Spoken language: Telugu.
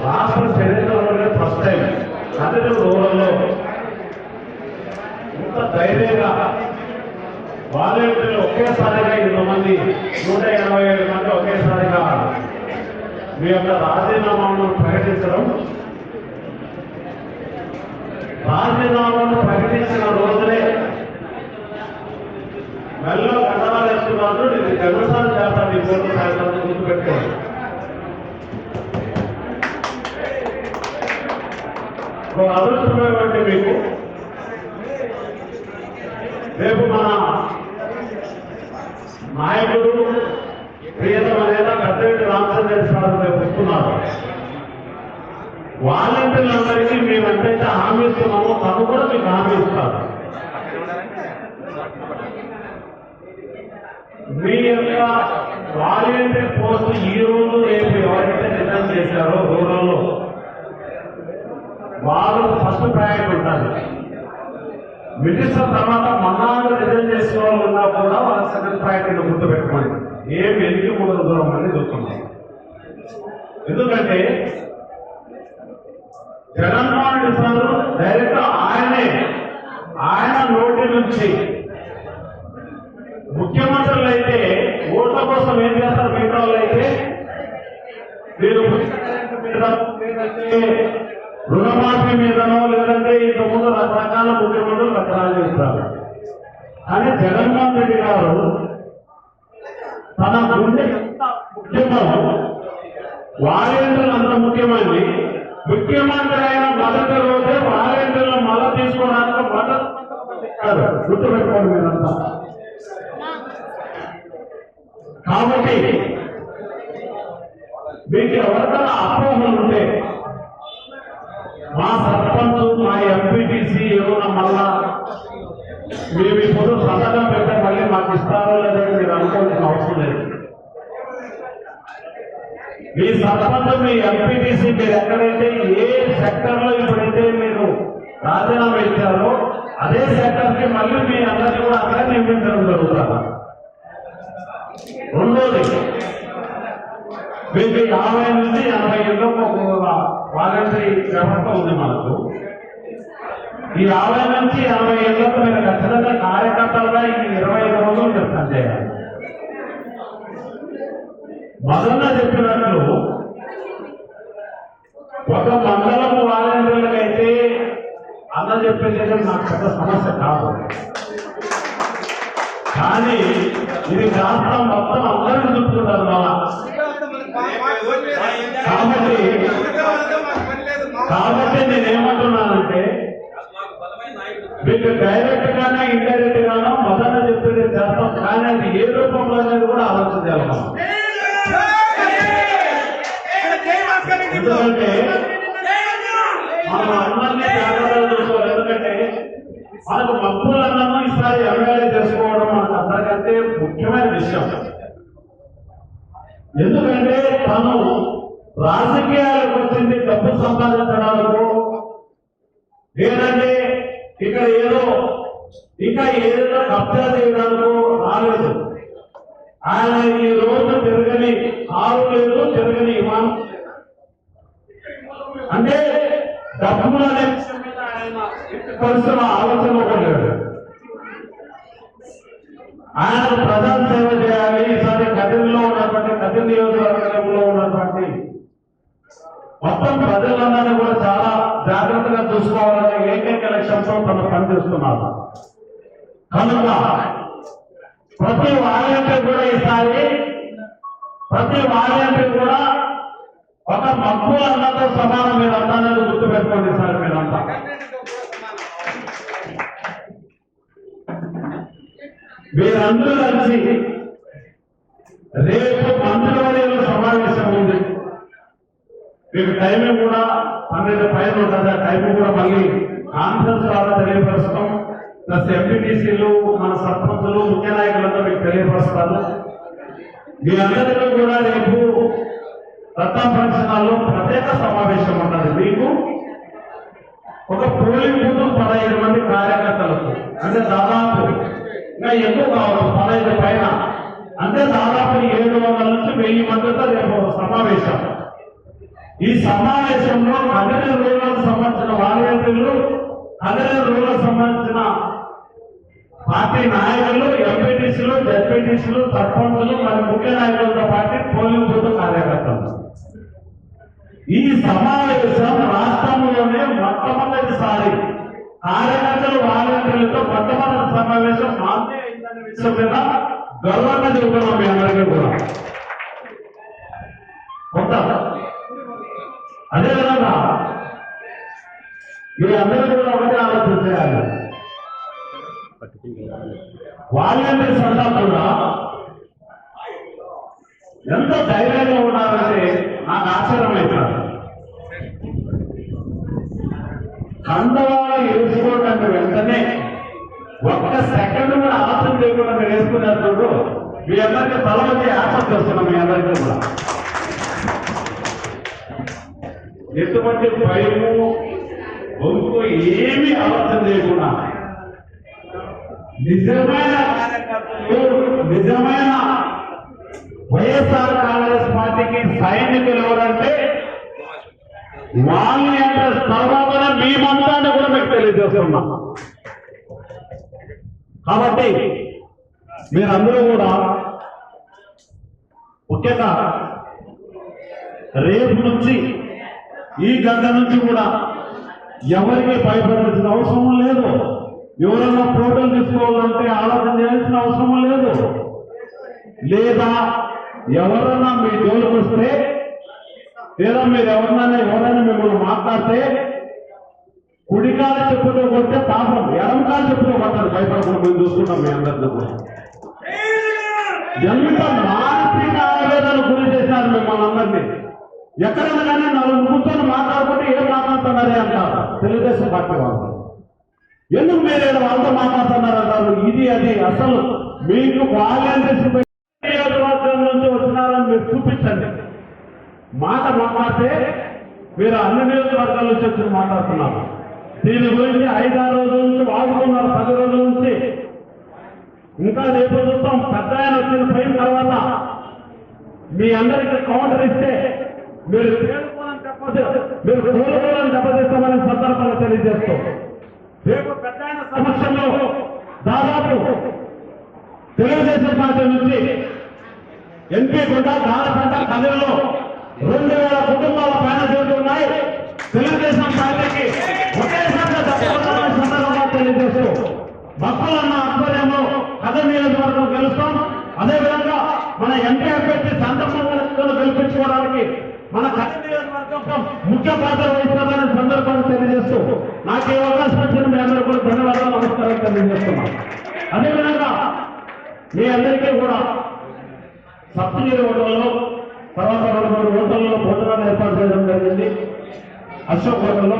రాష్ట్ర చరిత్రలోనే ఫస్ట్ టైం కదిరి రూరల్లో ఇంత ధైర్యంగా వాలంటీర్లు ఒకేసారిగా 2 మంది 187 మంది ఒకేసారిగా మీ యొక్క రాజీనామాను ప్రకటించడం, రాజీనామాను ప్రకటించిన రోజునే మెల్లో కండరాలు వేస్తున్నారు. ఇది జనసాలు చేస్తారు. ఈ కోర్టు సాయంత్రం గుర్తుపెట్టుకోండి. ఒక అదృష్టమైనటువంటి మీకు రేపు మన నాయకుడు ప్రియతమ నేత పెద్దరెడ్డి రామచంద్ర సార్ రేపు వస్తున్నారు. వాలంటీర్లందరికీ మేము ఎంతైతే హామీ ఇస్తున్నామో తను కూడా మీకు హామీ ఇస్తారు. మీ యొక్క వాలంటీర్ పోస్ట్ ఈ రోజు రేపు ఎవరైతే రిజైన్ చేశారో రూరల్లో వాళ్ళు ఫస్ట్ ప్రయారిటీ ఉంటారు. మినిస్టర్ తర్వాత మన్నాడు రిజైన్ చేసే వాళ్ళు ఉన్నా కూడా వాళ్ళ సెకండ్ ప్రయారిటీని గుర్తుపెట్టుకోండి. ఏం ఎనికి 3 దూరం అని చూస్తున్నాం. ఎందుకంటే జగన్మోహన్ రెడ్డి సార్ డైరెక్ట్ ఆయన నోటి నుంచి ముఖ్యమంత్రులు అయితే ఓట్ల కోసం ఏం చేస్తారు, మిగతా వాళ్ళు అయితే మీరు రుణమాఫీ మీదనో లేదంటే ఇంతకుముందు రకరకాల ముఖ్యమంత్రులు రకరాలు చేస్తారు. కానీ జగన్మోహన్ రెడ్డి గారు తన గుండె ముఖ్యమో వాలంటీర్లు అంత ముఖ్యమండి. ముఖ్యమంత్రి అయిన మొదటి రోజే వాలంటీర్లు మళ్ళా తీసుకోవడానికి గుర్తుపెట్టుకోండి మీరంతా. కాబట్టి మీకు ఎవరికైనా అపోహలు ఉంటే మా సర్పంచ్ మా ఎంపీటీసీ ఏమన్నా మళ్ళా మేము ఇప్పుడు సంతకం పెట్టే మళ్ళీ మాకు ఇస్తారో లేదని మీరు అనుకోవాల్సిన అవసరం లేదు. మీ సర్పంచ్ మీ ఎంపీటీసీ మీరు ఎక్కడైతే ఏ సెక్టర్ లో ఇప్పుడైతే మీరు రాజీనామా ఇచ్చారో అదే సెక్టర్ కి మళ్ళీ మీ అందరినీ కూడా అక్కడ నియమించడం జరుగుతుంది. రెండోది మీకు 50 నుంచి 80 ఏళ్ళకు ఒక వాలంటరీ వ్యవస్థ ఉంది మనకు. ఈ 50 నుంచి 80 ఏళ్ళకు మీరు ఖచ్చితంగా కార్యకర్తలుగా ఈ 25 రోజులు మీరు పనిచేయాలి. మొదట చెప్పినట్లు ఒక మండలం వాలంటీర్లకైతే అన్న చెప్పేది నాకు పెద్ద సమస్య కాదు. కానీ ఇది కాస్త మొత్తం అందరినీ చూసుకుంటారు మళ్ళా. కాబట్టి నేనేమంటున్నానంటే మీకు డైరెక్ట్ గానే ఇండైరెక్ట్ గానో మొదట చెప్పేది చేస్తాం. కానీ అది ఏ రూపంలో అనేది కూడా ఆలోచించాలి మనం. ఎందుకంటే మనం అందరినీ జాగ్రత్తగా చూసుకోవాలి. ఎందుకంటే మనకు మక్కువలన్నమో ఈసారి ఎమ్మెల్యే చేసుకోవడం మనకు అందరికంటే ముఖ్యమైన విషయం. ఎందుకంటే తను రాజకీయాలకు వచ్చింది డబ్బు సంపాదించడానికి, లేదంటే ఇక్కడ ఇంకా ఏదో కబ్జా చేయడానికి రాలేదు. ఆయన ఈ రోజు తిరగని కారు లేదు, తిరగని విమానం. అంటే డబ్బులు అనే ఆయన పరిశ్రమ ఆలోచన కొట్టాడు. ఆయన ప్రజా సేవ చేయాలి. ఈసారి కదిరిలో ఉన్నటువంటి కదిరి నియోజకవర్గంలో ఉన్నటువంటి మొత్తం ప్రజలందరినీ కూడా చాలా జాగ్రత్తగా చూసుకోవాలని ఏకైక లక్ష్యంతో తను పనిచేస్తున్నారు. కనుక ప్రతి వాలంటీర్ కూడా ఈసారి కూడా ఒక మక్కువ అన్నతో సమానం మీరు అన్నది గుర్తుపెట్టుకోండి సార్. మీరంతా మీరందరూ కలిసి రేపు మంత్రివర్యుల సమావేశం ఉంది. మీకు టైమింగ్ కూడా 12 పైన ఉంటుంది. ఆ టైమింగ్ కూడా మళ్ళీ కాన్ఫరెన్స్ ద్వారా తెలియపరుస్తాం. ప్లస్ ఎంపీటీసీలు మన సర్పంచులు ముఖ్య నాయకులంతా మీకు తెలియపరుస్తారు. మీ అందరిలో కూడా రేపు రత్న ఫంక్షనాల్లో ప్రత్యేక సమావేశం ఉంటుంది. మీకు ఒక పోలింగ్ బూత్ 15 మంది కార్యకర్తలకు, అంటే దాదాపు ఇంకా ఎక్కువ కావాలి 15 పైన, అంటే దాదాపు 700 నుంచి 1000 మందితో రేపు సమావేశం. ఈ సమావేశంలో కదిరి రూరల్ సంబంధించిన వాలంటీర్లు, కదిరి రూరల్ సంబంధించిన పార్టీ నాయకులు, ఎంపీటీసీలు, జడ్పీటీసీలు, సర్పంచులు, మరి ముఖ్య నాయకులతో పాటు పోలింగ్ బూత్ కార్యకర్తలు. ఈ సమావేశం రాష్ట్రంలోనే మొట్టమొదటిసారి కార్యకర్తలు వాలంటీర్లతో మొట్టమొదటి సమావేశం మాకే అయిందనే విషయం మీద గర్వంగా చెబుతున్నాం మీ అందరికీ కూడా. కొంత అదేవిధంగా మీ అందరూ కూడా ఒకటి ఆలోచన చేయాలి. వాలంటీర్ సందర్భంగా ఎంత ధైర్యంగా ఉన్నారంటే నాకు ఆశ్చర్యం అవుతారు. కండవాళ్ళు వేసుకోవడానికి వెంటనే ఒక్క సెకండ్ కూడా ఆలోచన చేయకుండా మీరు వేసుకునేటప్పుడు మీ అందరికీ తలవచ్చి ఆసక్తి వస్తున్నాం. మీ అందరికీ కూడా ఎటువంటి భయము బొంకు ఏమీ ఆలోచన చేయకుండా నిజమైన కార్యకర్తలు, నిజమైన వైఎస్ఆర్ కాంగ్రెస్ పార్టీకి సైనికులు ఎవరంటే వాళ్ళని అంటే తర్వాత మేమంతా కూడా మీకు తెలియజేస్తున్నాం. కాబట్టి మీరందరూ కూడా ముఖ్యంగా రేపు నుంచి ఈ గంట నుంచి కూడా ఎవరికి భయపడాల్సిన అవసరం లేదు. ఎవరైనా ఫోటోలు తీసుకోవాలంటే ఆలోచన చేయాల్సిన అవసరం లేదు. లేదా ఎవరన్నా మీ జోలికి వస్తే, లేదా మీరు ఎవరైనా మిమ్మల్ని మాట్లాడితే కుడికాలు చెప్పుతో కొడితే పాపం, ఎడమకాలు చెప్పుతో కొట్టారు. భయపడకుండా మేము చూస్తున్నాం. మీ అందరితో కూడా ఎంత మానసిక ఆవేదనకు గురి చేశారు మిమ్మల్ని అందరినీ. ఎక్కడైనా కానీ నలుగురు కూర్చొని మాట్లాడుకుంటే ఏం మాట్లాడుతున్నారే అంటారు తెలుగుదేశం పార్టీ వాళ్ళు. ఎందుకు మీరు వాళ్ళతో మాట్లాడుతున్నారంటారు. ఇది అది అసలు మీకు వాలంటీర్స్ నియోజకవర్గం నుంచి వచ్చినారని మీరు చూపించండి. మాట మాట్లాడితే మీరు అన్ని నియోజకవర్గాల నుంచి వచ్చి మాట్లాడుతున్నారు. దీని గురించి 5-6 రోజుల నుంచి వాడుతున్నారు, 10 రోజుల నుంచి. ఇంకా రేపు చూస్తాం. పెద్ద ఆయన వచ్చిన పోయిన తర్వాత మీ అందరికీ కౌంటర్ ఇస్తే మీరు మీరు కోలుకోవాలని దెబ్బతీస్తామని సందర్భంగా తెలియజేస్తూ, రేపు పెద్ద ఆయన సమక్షంలో దాదాపు తెలుగుదేశం పార్టీ నుంచి ఎంపీ కూడా దాదాపు కదిరిలో 2000 కుటుంబాల పైన జరుగుతున్నాయి. తెలుగుదేశం పార్టీకి ఒకేసారి సందర్భంగా తెలియజేస్తూ భక్తులన్న ఆధ్వర్యంలో కదిరి నియోజకవర్గం గెలుస్తాం. అదేవిధంగా మన ఎంపీ అభ్యర్థి సందర్భంగా గెలిపించుకోవడానికి మన కదిరి నియోజకవర్గం ముఖ్య పాత్ర వహిస్తారనే సందర్భాన్ని తెలియజేస్తూ నాకు ఈ అవకాశం వచ్చిన మీ అందరూ కూడా ధన్యవాదాలు, నమస్కారం తెలియజేస్తున్నాం. అదేవిధంగా మీ అందరికీ కూడా సప్తగిరి హోటల్లో తర్వాత 2-3 హోటల్లో భోజనాలు ఏర్పాటు చేయడం జరిగింది. అశోక్ హోటల్లో